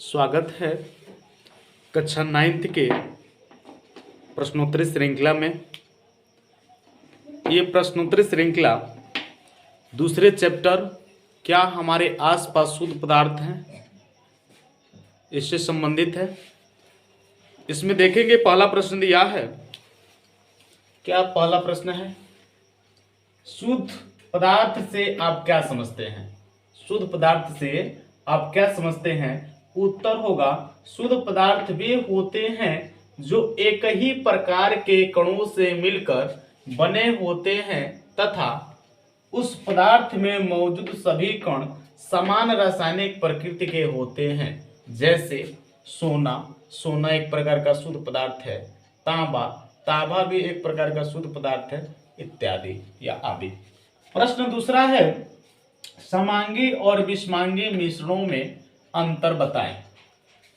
स्वागत है कक्षा 9th के प्रश्नोत्तरी श्रृंखला में। ये प्रश्नोत्तरी श्रृंखला दूसरे चैप्टर क्या हमारे आसपास शुद्ध पदार्थ हैं इससे संबंधित है। इसमें देखेंगे पहला प्रश्न दिया है। क्या पहला प्रश्न है, शुद्ध पदार्थ से आप क्या समझते हैं? शुद्ध पदार्थ से आप क्या समझते हैं? उत्तर होगा शुद्ध पदार्थ वे होते हैं जो एक ही प्रकार के कणों से मिलकर बने होते हैं तथा उस पदार्थ में मौजूद सभी कण समान रासायनिक प्रकृति के होते हैं। जैसे सोना एक प्रकार का शुद्ध पदार्थ है, तांबा भी एक प्रकार का शुद्ध पदार्थ है, इत्यादि या आदि। प्रश्न दूसरा है, समांगी और विषमांगी मिश्रणों में अंतर बताएं।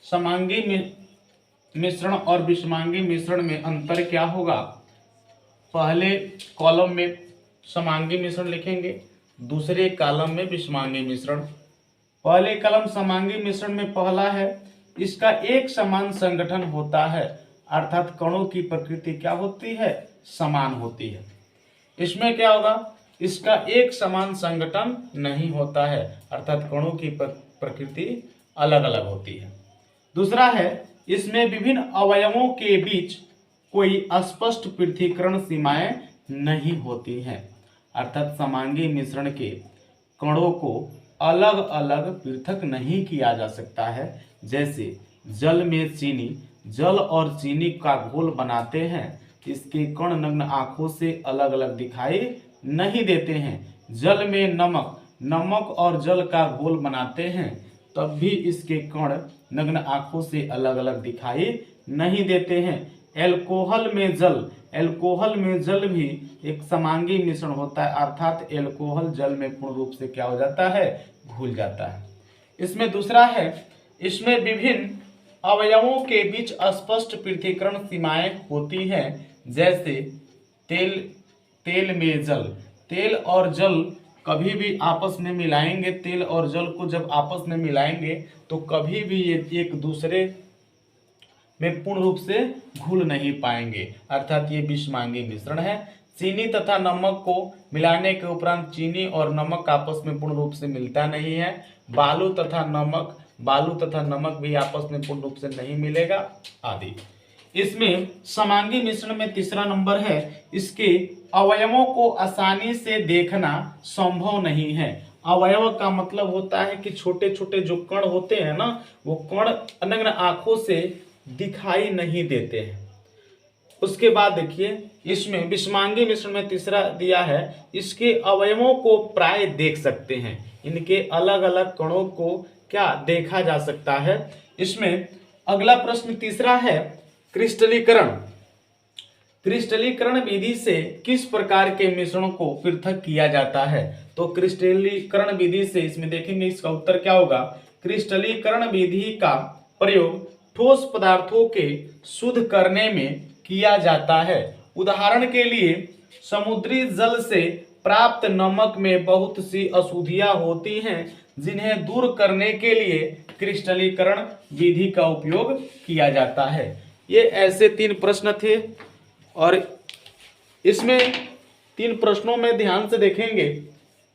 समांगी मिश्रण और विषमांगी मिश्रण में अंतर क्या होगा? पहले कॉलम में समांगी मिश्रण लिखेंगे, दूसरे कॉलम में विषमांगी मिश्रण। पहले कॉलम समांगी मिश्रण में पहला है, इसका एक समान संगठन होता है, अर्थात कणों की प्रकृति क्या होती है? समान होती है। इसमें क्या होगा? इसका एक समान संगठन नहीं होता है, अर्थात कणों की प्रकृति अलग अलग होती है। दूसरा है, इसमें विभिन्न अवयवों के बीच कोई स्पष्ट पृथक्करण सीमाएं नहीं होती हैं, अर्थात समांगी मिश्रण के कणों को अलग अलग पृथक नहीं किया जा सकता है। जैसे जल में चीनी, जल और चीनी का घोल बनाते हैं, इसके कण नग्न आंखों से अलग अलग दिखाई नहीं देते हैं। जल में नमक और जल का घोल बनाते हैं, तब भी इसके कण नग्न आंखों से अलग अलग दिखाई नहीं देते हैं। एल्कोहल में जल भी एक समांगी मिश्रण होता है, अर्थात एल्कोहल जल में पूर्ण रूप से क्या हो जाता है? घुल जाता है। इसमें दूसरा है, इसमें विभिन्न अवयवों के बीच स्पष्ट पृथक्करण सीमाएं होती हैं। जैसे तेल में जल, तेल और जल कभी भी आपस में मिलाएंगे, तेल और जल को जब आपस में मिलाएंगे तो कभी भी ये एक दूसरे में पूर्ण रूप से घुल नहीं पाएंगे, अर्थात ये विषमांगी मिश्रण है। चीनी तथा नमक को मिलाने के उपरांत चीनी और नमक आपस में पूर्ण रूप से मिलता नहीं है। बालू तथा नमक भी आपस में पूर्ण रूप से नहीं मिलेगा, आदि। इसमें समांगी मिश्रण में तीसरा नंबर है, इसके अवयवों को आसानी से देखना संभव नहीं है। अवयव का मतलब होता है कि छोटे छोटे जो कण होते हैं ना, वो कण नग्न आंखों से दिखाई नहीं देते हैं। उसके बाद देखिए, इसमें विषमांगी मिश्रण में तीसरा दिया है, इसके अवयवों को प्राय देख सकते हैं। इनके अलग अलग कणों को क्या देखा जा सकता है। इसमें अगला प्रश्न तीसरा है, क्रिस्टलीकरण विधि से किस प्रकार के मिश्रणों को पृथक किया जाता है? तो क्रिस्टलीकरण विधि से इसमें देखेंगे, इसका उत्तर क्या होगा? क्रिस्टलीकरण विधि का प्रयोग ठोस पदार्थों के शुद्ध करने में किया जाता है। उदाहरण के लिए समुद्री जल से प्राप्त नमक में बहुत सी अशुद्धियां होती हैं, जिन्हें दूर करने के लिए क्रिस्टलीकरण विधि का उपयोग किया जाता है। ये ऐसे 3 प्रश्न थे और इसमें 3 प्रश्नों में ध्यान से देखेंगे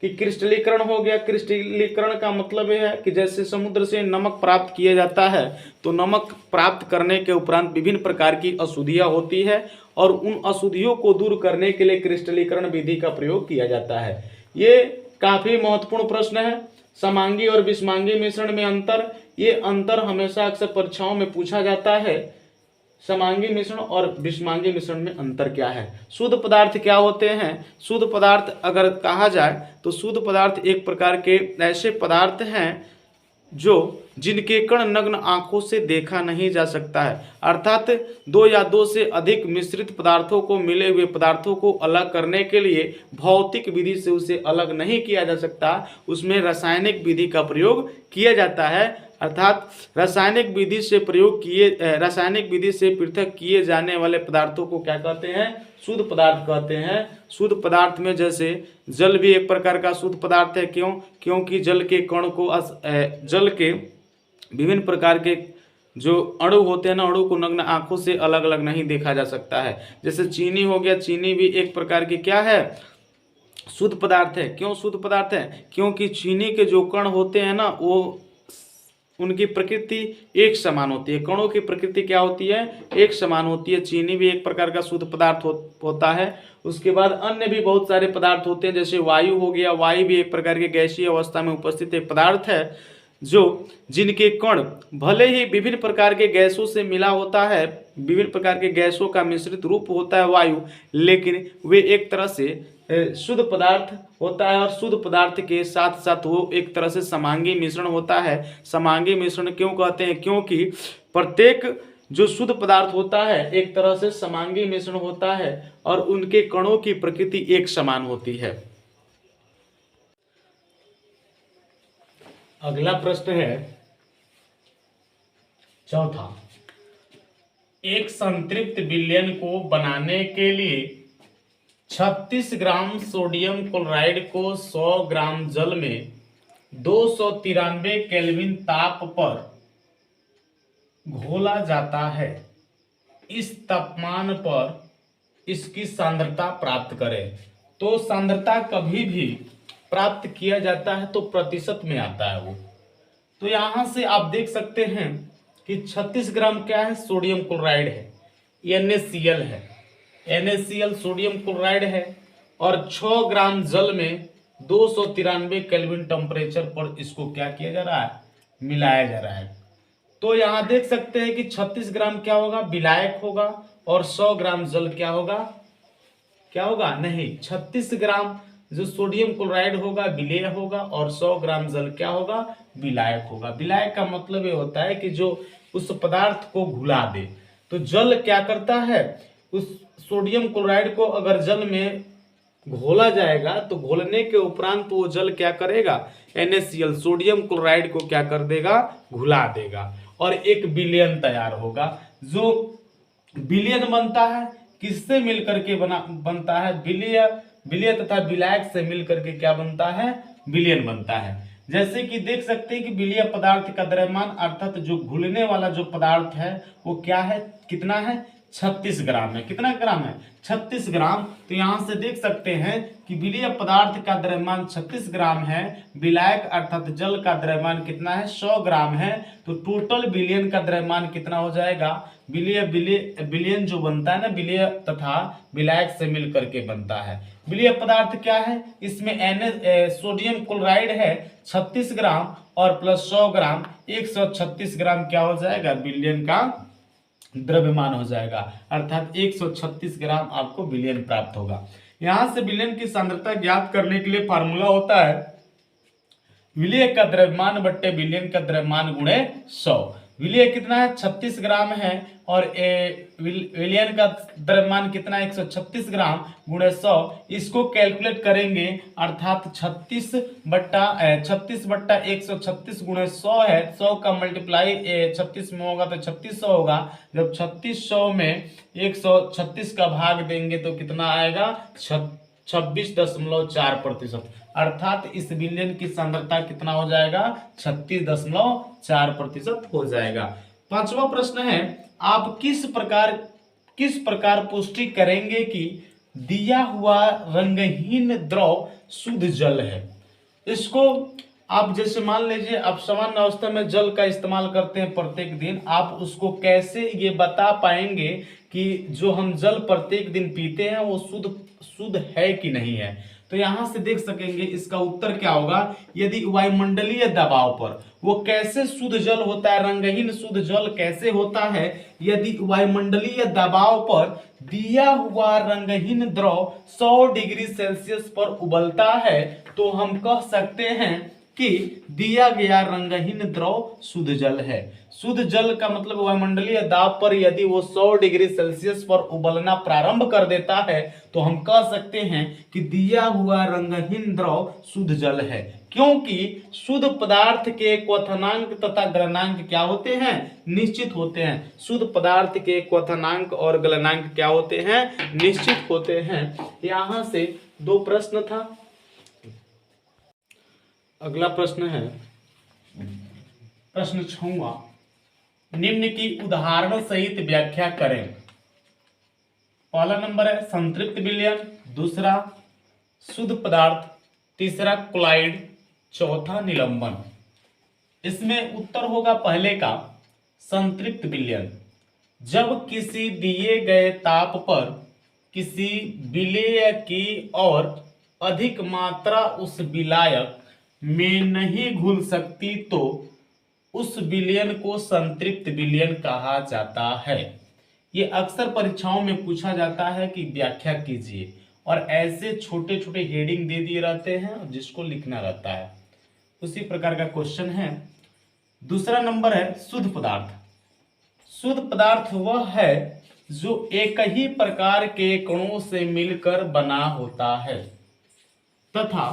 कि क्रिस्टलीकरण हो गया। क्रिस्टलीकरण का मतलब यह है कि जैसे समुद्र से नमक प्राप्त किया जाता है, तो नमक प्राप्त करने के उपरांत विभिन्न प्रकार की अशुद्धियां होती है और उन अशुद्धियों को दूर करने के लिए क्रिस्टलीकरण विधि का प्रयोग किया जाता है। ये काफी महत्वपूर्ण प्रश्न है। समांगी और विषमांगी मिश्रण में अंतर, ये अंतर हमेशा अक्सर परीक्षाओं में पूछा जाता है। समांगी मिश्रण और विषमांगी मिश्रण में अंतर क्या है? शुद्ध पदार्थ क्या होते हैं? शुद्ध पदार्थ अगर कहा जाए तो शुद्ध पदार्थ एक प्रकार के ऐसे पदार्थ हैं जिनके कण नग्न आंखों से देखा नहीं जा सकता है, अर्थात 2 या 2 से अधिक मिश्रित पदार्थों को मिले हुए पदार्थों को अलग करने के लिए भौतिक विधि से उसे अलग नहीं किया जा सकता, उसमें रासायनिक विधि का प्रयोग किया जाता है। अर्थात रासायनिक विधि से पृथक किए जाने वाले पदार्थों को क्या कहते हैं? शुद्ध पदार्थ कहते हैं। शुद्ध पदार्थ में जैसे जल भी एक प्रकार का शुद्ध पदार्थ है। क्योंकि जल के विभिन्न प्रकार के जो अणु होते हैं ना, अणु को नग्न आंखों से अलग अलग नहीं देखा जा सकता है। जैसे चीनी हो गया, चीनी भी एक प्रकार की क्या है, शुद्ध पदार्थ है। क्यों शुद्ध पदार्थ है? क्योंकि चीनी के जो कण होते हैं ना, वो उनकी प्रकृति एक समान होती है। कणों की प्रकृति क्या होती है? एक समान होती है। चीनी भी एक प्रकार का शुद्ध पदार्थ होता है। उसके बाद अन्य भी बहुत सारे पदार्थ होते हैं, जैसे वायु हो गया। वायु भी एक प्रकार के गैसीय अवस्था में उपस्थित एक पदार्थ है, जो जिनके कण भले ही विभिन्न प्रकार के गैसों से मिला होता है, विभिन्न प्रकार के गैसों का मिश्रित रूप होता है वायु, लेकिन वे एक तरह से शुद्ध पदार्थ होता है। और शुद्ध पदार्थ के साथ साथ वो एक तरह से समांगी मिश्रण होता है। समांगी मिश्रण क्यों कहते हैं? क्योंकि प्रत्येक जो शुद्ध पदार्थ होता है एक तरह से समांगी मिश्रण होता है और उनके कणों की प्रकृति एक समान होती है। अगला प्रश्न है चौथा, एक संतृप्त विलयन को बनाने के लिए 36 ग्राम सोडियम क्लोराइड को 100 ग्राम जल में 293 केल्विन ताप पर घोला जाता है। इस तापमान पर इसकी सांद्रता प्राप्त करें। तो सांद्रता कभी भी प्राप्त किया जाता है तो प्रतिशत में आता है वो। तो यहां से आप देख सकते हैं कि 36 ग्राम क्या है? सोडियम क्लोराइड है, NaCl है। NaCl सोडियम क्लोराइड है और 6 ग्राम जल में 293 केल्विन टेम्परेचर पर इसको क्या किया जा रहा है? मिलाया जा रहा है। तो यहां देख सकते हैं कि 36 ग्राम क्या होगा? विलायक होगा और 100 ग्राम जल क्या होगा? क्या होगा? नहीं, 36 ग्राम जो सोडियम क्लोराइड होगा विलेय होगा और 100 ग्राम जल क्या होगा? विलायक होगा। विलायक का मतलब ये होता है कि जो उस पदार्थ को घुला दे। तो जल क्या करता है? उस सोडियम क्लोराइड को अगर जल में घोला जाएगा तो घोलने के उपरांत वो जल क्या करेगा? NaCl सोडियम क्लोराइड को क्या कर देगा? घुला देगा और एक विलयन तैयार होगा। जो विलयन बनता है किससे मिलकर के बनता है? विलय तथा विलायक से मिलकर के क्या बनता है? विलयन बनता है। जैसे कि देख सकते हैं कि विलय पदार्थ का द्रव्यमान अर्थात जो घुलने वाला जो पदार्थ है वो क्या है? कितना है? 36 ग्राम है। कितना ग्राम है? 36 ग्राम। तो यहां से देख सकते हैं कि विलय पदार्थ का द्रव्यमान 36 ग्राम है, विलायक अर्थात जल का द्रव्यमान कितना है? 100 ग्राम है। तो टोटल विलयन का द्रव्यमान कितना हो जाएगा? विलयन जो बनता है ना, विलय तथा विलायक से मिल करके बनता है। विलय पदार्थ क्या है? इसमें सोडियम क्लोराइड है 36 ग्राम और प्लस 100 ग्राम 136 ग्राम क्या हो जाएगा? विलयन का द्रव्यमान हो जाएगा, अर्थात 136 ग्राम आपको विलयन प्राप्त होगा। यहां से विलयन की सांद्रता ज्ञात करने के लिए फार्मूला होता है विलय का द्रव्यमान बट्टे विलयन का द्रव्यमान गुणे 100। विलय कितना है? 36 ग्राम है और विलयन का द्रव्यमान कितना है? 136 ग्राम गुणे 100। इसको कैलकुलेट करेंगे अर्थात 36 बट्टा 136 गुणे 100 है। 100 का मल्टीप्लाई 36 में होगा तो 3600 होगा। जब 3600 में 136 का भाग देंगे तो कितना आएगा? 26.4%। अर्थात इस विलयन की सांद्रता कितना हो जाएगा? 36.4% हो जाएगा। पांचवा प्रश्न है, आप किस प्रकार पुष्टि करेंगे कि दिया हुआ रंगहीन द्रव शुद्ध जल है? इसको आप जैसे मान लीजिए आप सामान्य अवस्था में जल का इस्तेमाल करते हैं प्रत्येक दिन, आप उसको कैसे ये बता पाएंगे कि जो हम जल प्रत्येक दिन पीते हैं वो शुद्ध है कि नहीं है? तो यहां से देख सकेंगे इसका उत्तर क्या होगा। यदि वायुमंडलीय दबाव पर वो कैसे शुद्ध जल होता है, रंगहीन शुद्ध जल कैसे होता है? यदि वायुमंडलीय दबाव पर दिया हुआ रंगहीन द्रव 100 डिग्री सेल्सियस पर उबलता है तो हम कह सकते हैं कि दिया गया रंगहीन द्रव शुद्ध जल है। शुद्ध जल का मतलब वायुमंडलीय दाब पर यदि वो 100 डिग्री सेल्सियस पर उबलना प्रारंभ कर देता है तो हम कह सकते हैं कि दिया हुआ रंगहीन द्रव शुद्ध जल है। क्योंकि शुद्ध पदार्थ के क्वथनांक तथा गलनांक क्या होते हैं? निश्चित होते हैं। शुद्ध पदार्थ के क्वथनांक और गलनांक क्या होते हैं? निश्चित होते हैं। यहां से 2 प्रश्न था। अगला प्रश्न है, प्रश्न 6वां, निम्न की उदाहरण सहित व्याख्या करें। पहला नंबर है संतृप्त विलयन, दूसरा शुद्ध पदार्थ, तीसरा क्लोराइड, चौथा निलंबन। इसमें उत्तर होगा पहले का संतृप्त विलयन। जब किसी दिए गए ताप पर किसी विलेय की और अधिक मात्रा उस विलायक में नहीं घुल सकती तो उस विलयन को संतृप्त विलयन कहा जाता है। ये अक्सर परीक्षाओं में पूछा जाता है कि व्याख्या कीजिए, और ऐसे छोटे छोटे हेडिंग दे दिए रहते हैं जिसको लिखना रहता है। उसी प्रकार का क्वेश्चन है। दूसरा नंबर है शुद्ध पदार्थ। शुद्ध पदार्थ वह है जो एक ही प्रकार के कणों से मिलकर बना होता है तथा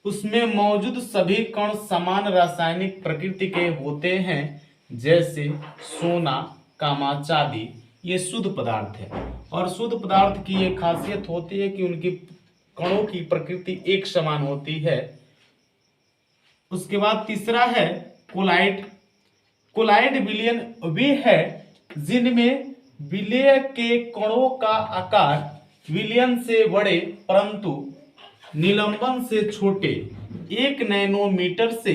उसमें मौजूद सभी कण समान रासायनिक प्रकृति के होते हैं, जैसे सोना, चांदी। ये शुद्ध पदार्थ है। और शुद्ध पदार्थ की एक खासियत होती है कि उनकी कणों की प्रकृति एक समान होती है। उसके बाद तीसरा है कोलाइड। कोलाइड विलयन वे है जिनमें विलेय के कणों का आकार विलयन से बड़े परंतु निलंबन से छोटे 1 नैनोमीटर से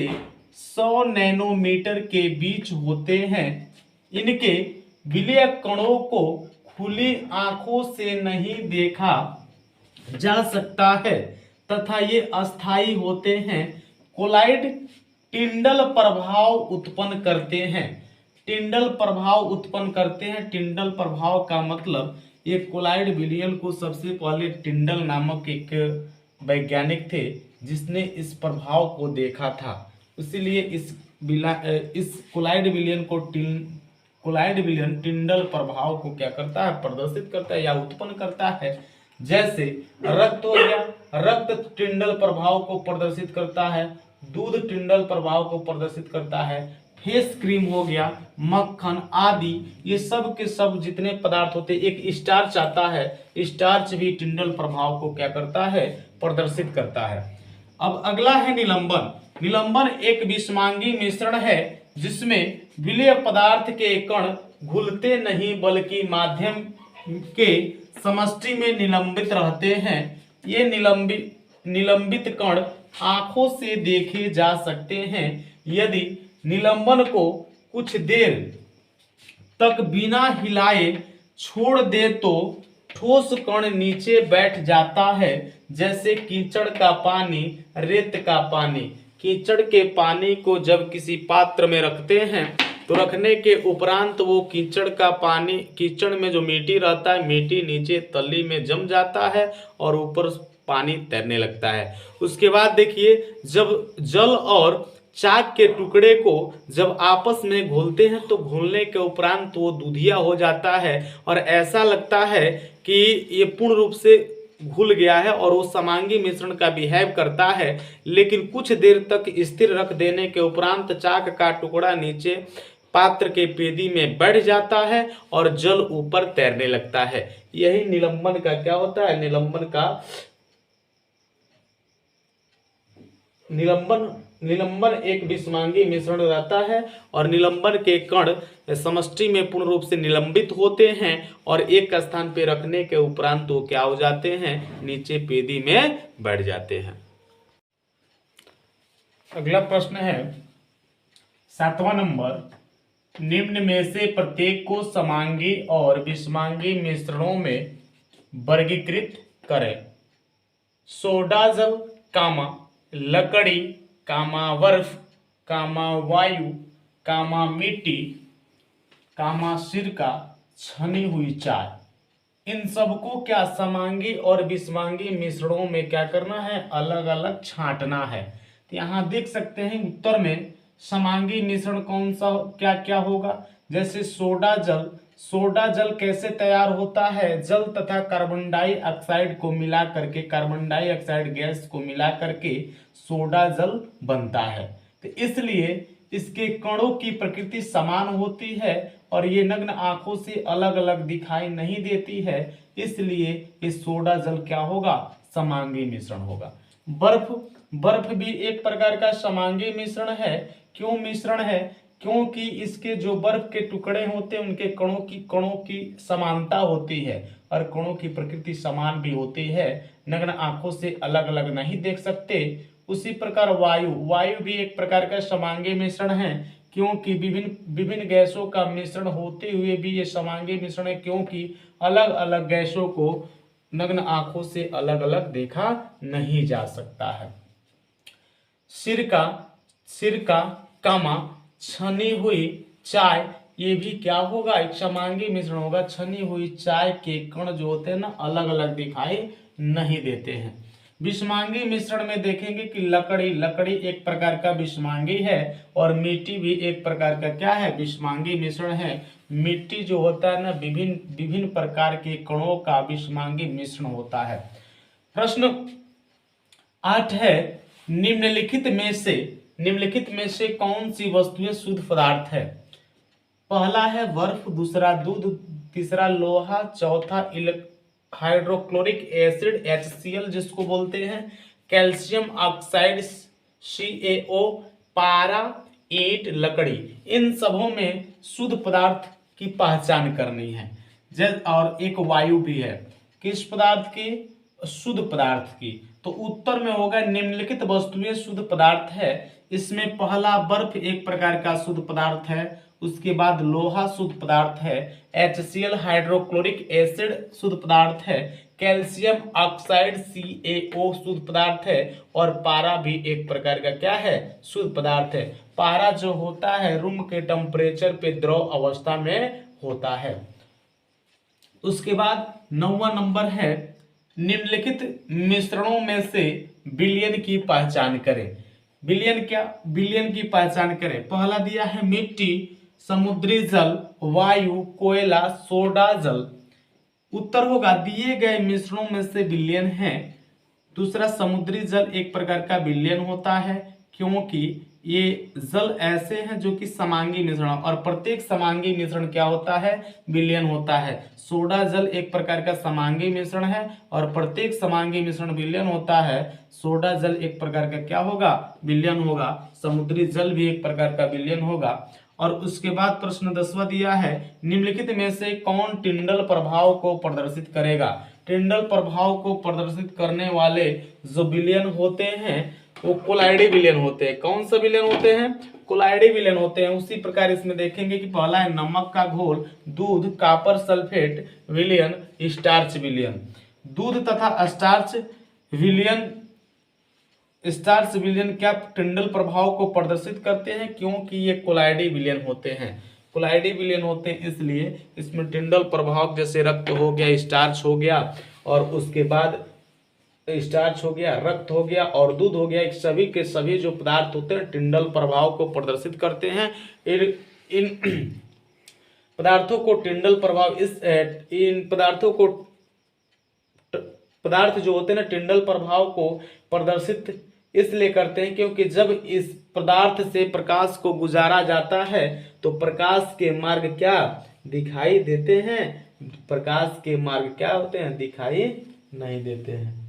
100 नैनोमीटर के बीच होते हैं। इनके विलेय कणों को खुली आंखों से नहीं देखा जा सकता है तथा ये अस्थायी होते हैं। कोलाइड टिंडल प्रभाव उत्पन्न करते हैं। टिंडल प्रभाव उत्पन्न करते हैं। टिंडल प्रभाव का मतलब ये कोलाइड विलयन को सबसे पहले टिंडल नामक एक वैज्ञानिक थे जिसने इस प्रभाव को देखा था। इसीलिए इस कोलाइड विलयन को कोलाइड विलयन टिंडल प्रभाव को क्या करता है, प्रदर्शित करता है या उत्पन्न करता है। जैसे रक्त हो गया, रक्त टिंडल प्रभाव को प्रदर्शित करता है। दूध टिंडल प्रभाव को प्रदर्शित करता है। फेस क्रीम हो गया, मक्खन आदि, ये सब के सब जितने पदार्थ होते हैं, एक स्टार्च आता है, स्टार्च भी टिंडल प्रभाव को क्या करता है, प्रदर्शित करता है। अब अगला है निलंबन। निलंबन एक विषमांगी मिश्रण है जिसमें विलेय पदार्थ के कण घुलते नहीं बल्कि माध्यम के समष्टि में निलंबित रहते हैं। ये निलंबित कण आंखों से देखे जा सकते हैं। यदि निलंबन को कुछ देर तक बिना हिलाए छोड़ दे तो ठोस कण नीचे बैठ जाता है, जैसे कीचड़ का पानी, रेत का पानी। कीचड़ के पानी को जब किसी पात्र में रखते हैं तो रखने के उपरांत वो कीचड़ का पानी, कीचड़ में जो मिट्टी रहता है, मिट्टी नीचे तली में जम जाता है और ऊपर पानी तैरने लगता है। उसके बाद देखिए, जब जल और चाक के टुकड़े को जब आपस में घोलते हैं तो घोलने के उपरांत वो दूधिया हो जाता है और ऐसा लगता है कि ये पूर्ण रूप से घुल गया है और वो समांगी मिश्रण का बिहेव करता है। लेकिन कुछ देर तक स्थिर रख देने के उपरांत चाक का टुकड़ा नीचे पात्र के पेदी में बढ़ जाता है और जल ऊपर तैरने लगता है। यही निलंबन का क्या होता है, निलंबन एक विषमांगी मिश्रण रहता है और निलंबन के कण समष्टि में पूर्ण रूप से निलंबित होते हैं और एक स्थान पे रखने के उपरांत वो क्या हो जाते हैं, नीचे पेदी में बैठ जाते हैं। अगला प्रश्न है 7वां नंबर, निम्न में से प्रत्येक को समांगी और विषमांगी मिश्रणों में वर्गीकृत करें। सोडा जल, लकड़ी, बर्फ, वायु, मिट्टी, सिरका, छनी हुई चाय। इन सबको क्या समांगी और विषमांगी मिश्रणों में क्या करना है, अलग अलग छांटना है। तो यहाँ देख सकते हैं उत्तर में समांगी मिश्रण कौन सा क्या क्या होगा। जैसे सोडा जल कैसे तैयार होता है, जल तथा कार्बन डाइऑक्साइड को मिला करके, कार्बन डाइऑक्साइड गैस को मिला करके सोडा जल बनता है। तो इसलिए इसके कणों की प्रकृति समान होती है और ये नग्न आंखों से अलग अलग दिखाई नहीं देती है, इसलिए ये सोडा जल क्या होगा, समांगी मिश्रण होगा। बर्फ भी एक प्रकार का समांगी मिश्रण है। क्यों मिश्रण है क्योंकि इसके जो बर्फ के टुकड़े होते हैं उनके कणों की समानता होती है और कणों की प्रकृति समान भी होती है, नग्न आंखों से अलग अलग नहीं देख सकते। उसी प्रकार वायु भी एक प्रकार का समांगी मिश्रण है, क्योंकि विभिन्न विभिन्न गैसों का मिश्रण होते हुए भी ये समांगी मिश्रण है, क्योंकि अलग अलग गैसों को नग्न आंखों से अलग अलग देखा नहीं जा सकता है। सिरका कामा छनी हुई चाय, ये भी क्या होगा, एक समांगी मिश्रण होगा। छनी हुई चाय के कण जो होते हैं ना अलग अलग दिखाई नहीं देते हैं। विषमांगी मिश्रण में देखेंगे कि लकड़ी एक प्रकार का विषमांगी है और मिट्टी भी एक प्रकार का क्या है, विषमांगी मिश्रण है। मिट्टी जो होता है ना विभिन्न विभिन्न प्रकार के कणों का विषमांगी मिश्रण होता है। प्रश्न 8 है, निम्नलिखित में से कौन सी वस्तुएं शुद्ध पदार्थ है। पहला है बर्फ, दूसरा दूध, तीसरा लोहा, चौथा हाइड्रोक्लोरिक एसिड HCl जिसको बोलते हैं, कैल्शियम ऑक्साइड CaO, पारा, ईंट, लकड़ी। इन सबों में शुद्ध पदार्थ की पहचान करनी है। और एक वायु भी है, किस पदार्थ की, शुद्ध पदार्थ की। तो उत्तर में होगा निम्नलिखित वस्तुएं शुद्ध पदार्थ है। इसमें पहला बर्फ एक प्रकार का शुद्ध पदार्थ है, उसके बाद लोहा शुद्ध पदार्थ है, HCl हाइड्रोक्लोरिक एसिड शुद्ध पदार्थ है, कैल्शियम ऑक्साइड CaO शुद्ध पदार्थ है और पारा भी एक प्रकार का क्या है, शुद्ध पदार्थ है। पारा जो होता है रूम के टेम्परेचर पे द्रव अवस्था में होता है। उसके बाद 9वां नंबर है, निम्नलिखित मिश्रणों में से विलयन की पहचान करें। विलयन की पहचान करें। पहला दिया है मिट्टी, समुद्री जल, वायु, कोयला, सोडा जल। उत्तर होगा दिए गए मिश्रणों में से विलयन है। दूसरा समुद्री जल एक प्रकार का विलयन होता है, क्योंकि ये जल ऐसे हैं जो कि समांगी मिश्रण, और प्रत्येक समांगी मिश्रण क्या होता है, विलयन होता है। सोडा जल एक प्रकार का समांगी मिश्रण है और प्रत्येक समांगी मिश्रण विलयन होता है। सोडा जल एक प्रकार का क्या होगा, विलयन होगा। समुद्री जल भी एक प्रकार का विलयन होगा। और उसके बाद प्रश्न 10वां दिया है, निम्नलिखित में से कौन टिंडल प्रभाव को प्रदर्शित करेगा। टिंडल प्रभाव को प्रदर्शित करने वाले जो विलयन होते हैं वो कोलाइडी विलयन होते हैं। कौन सा विलयन होते हैं, कोलाइडी विलयन होते हैं। उसी प्रकार इसमें देखेंगे कि पहला है नमक का घोल, दूध, कॉपर सल्फेट विलयन, स्टार्च विलयन। दूध तथा स्टार्च विलयन क्या टिंडल प्रभाव को प्रदर्शित करते हैं, क्योंकि ये कोलाइडी विलयन होते हैं। कोलाइडी विलयन होते हैं इसलिए इसमें टिंडल प्रभाव, जैसे रक्त हो गया, स्टार्च हो गया, और उसके बाद स्टार्च हो गया, रक्त हो गया और दूध हो गया, सभी के सभी जो पदार्थ होते हैं टिंडल प्रभाव को प्रदर्शित करते हैं। इन पदार्थों को टिंडल प्रभाव इन पदार्थों को पदार्थ जो होते हैं ना टिंडल प्रभाव को प्रदर्शित इसलिए करते हैं क्योंकि जब इस पदार्थ से प्रकाश को गुजारा जाता है तो प्रकाश के मार्ग क्या दिखाई देते हैं, प्रकाश के मार्ग क्या होते हैं, दिखाई नहीं देते हैं।